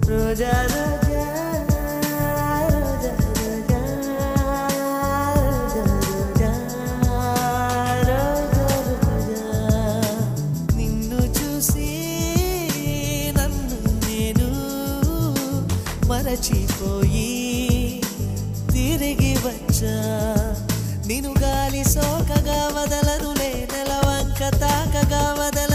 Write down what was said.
రోజా రోజా రోజా రోజా రోజా రోజా రోజా నిన్ను చూసి నన్ను నేను మరచిపోయి తిరిగి వచ్చా నిన్ను గాలి సోకగా వదలనులే నెలవంక తాకగా వదల